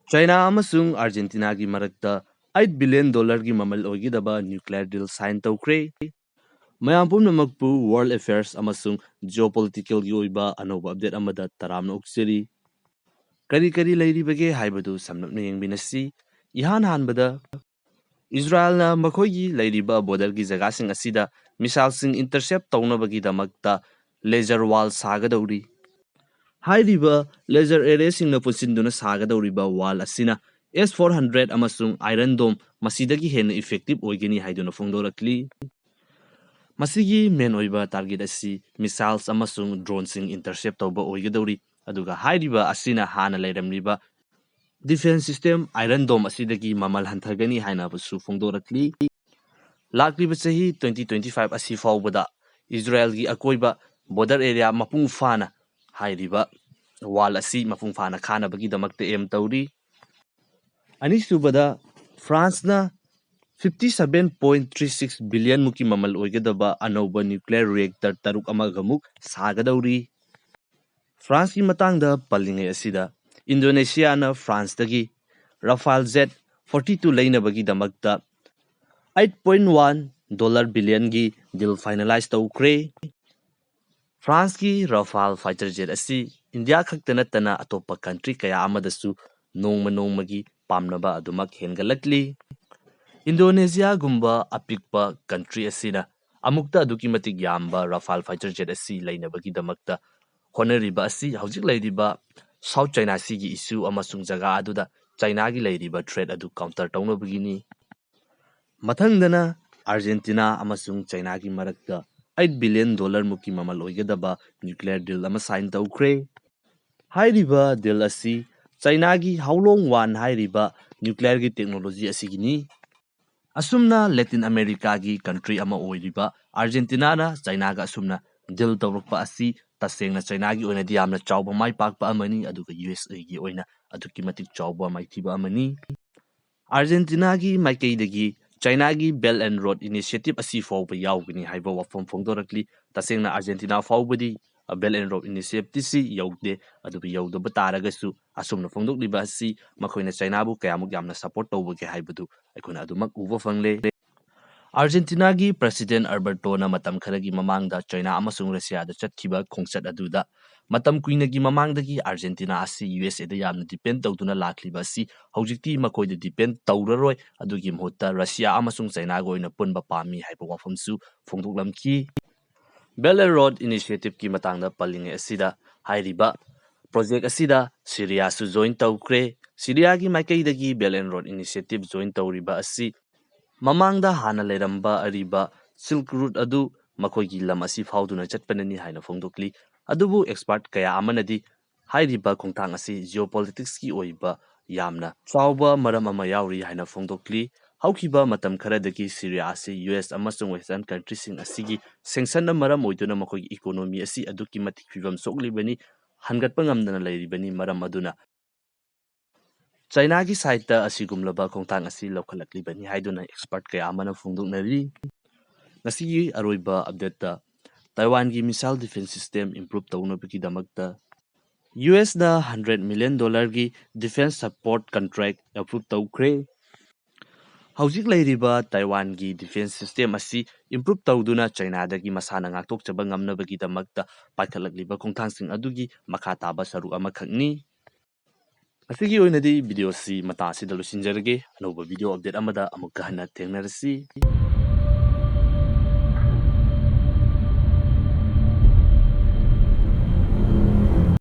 China amasung Argentina gi marakta $8 billion gi mamal oigidaba nuclear deal sign tawkre. Mayam pumnamakpu world affairs amasung geopolitical gi oiba anoba update amada taramna uksiri. Kari lairibage haibadu samnapna yengbinasi. Ihan hanbada Israel na makhoigi lairiba border gi jagasing asida missile sing intercept tawnabagi damakta laser wall sagadauri. Hairiba laser array singna pusinduna sagadawriba wall asina S400 amasung Iron Dome masidagi henna effective oigani haiduna fongdorakli. Masigi main oiba target asi missiles amasung drone sing intercept tawba oigadawri aduga hairiba asina hana lairamriba defense system Iron Dome asidagi mamal hanthagani haina basu fongdorakli. Lakriba chahi 2025 asi fawbada Israel gi akoiba border area mapung fana hairiba wall asi mapung fana khana bagi damakte em tawri. Anisubada France na 57.36 billion muki mamal oigadaba anoba nuclear reactor taruk amagamuk sagadawri. France ki matangda palingai asida Indonesia na France dagi Rafale Jet 42 laina bagi damakta $8.1 billion gi deal finalize tawkre. France ki Rafale fighter jet asi India khaktana tana atopa country kaya amadasu nongmagi pamnaba adumak hengalakli. Indonesia gumba apikpa country asina amukta aduki matik yamba Rafale fighter jet asi lainabagi damakta honoriba asi hojik lairiba South China Sea issue amasung jaga aduda China gi lairiba threat adu counter tawnabagini. Mathangdana Argentina amasung China gi marakta $8 billion muki mamal oigadaba nuclear deal ama sign tawkre. Hairiba deal asi China gi howlong wan hairiba nuclear gi technology asigini. Asumna Latin America gi country ama oiriba Argentina na China ga asumna deal tawrakpa asi tasengna China gi oina diamna chawba mai pakpa amani aduga USA gi oina aduki matik chawba maithiba amani. Argentina gi maikeidagi China gi Belt and Road Initiative asi fawba yawgani haiba wafam fongdorakli tasengna Argentina fawbadi Belt and Road Initiative tisi yawde adubi yawdaba taragasu asumna fongdokliba asi makoina China bu kayamuk yamna support tawbage haibadu aikona adumak uba fangle. Argentina gi President Alberto na matam kharagi mamangda China amasung Russia da chatkiba khongchat aduda matam kuinagi mamangdagi Argentina asi USA da yamna depend tawduna lakliba asi hojikti makoida depend tawraroi adugi mhutta Russia amasung China go ina punba pami haiba wafamsu fongdoklamki. Belt and Road Initiative ki matangda palinge asida hairiba project asida Syria su join tawkre. Syria gi maikaidagi Belt and Road Initiative join tawriba asi mamangda hana leramba ariba Silk Route adu makoigi lam asi fawduna chatpanani haina fongdokli adubu expert kaya amanadi hairiba khongthang asi geopolitics ki oiba yamna chawba maram ama yawri haina fongdokli. Haukiba matam kharadagi Syria asi US amasung Western countries sing asigi sanction na maram oiduna makoigi economy asi aduki matik fibam soklibani hangatpa ngamdana lairibani maram aduna China gi side ta asigumlaba khongthang asi lokhalakli haiduna expert kaya amana fongdoknari. Nasigi aroiba update ta Taiwan gi missile defense system improve tawnabagi damakta US na $100 million gi defense support contract approve tawkre. Hojik lairiba Taiwan gi defense system asi improve tawduna China dagi masana ngaktokchaba ngamnabagi damakta paikhalakliba khongthangsing adugi makha taba saru ama khakni. Asigi oinadi video si mata asida losinjarage anoba video update amada amukka hana thengnarasi.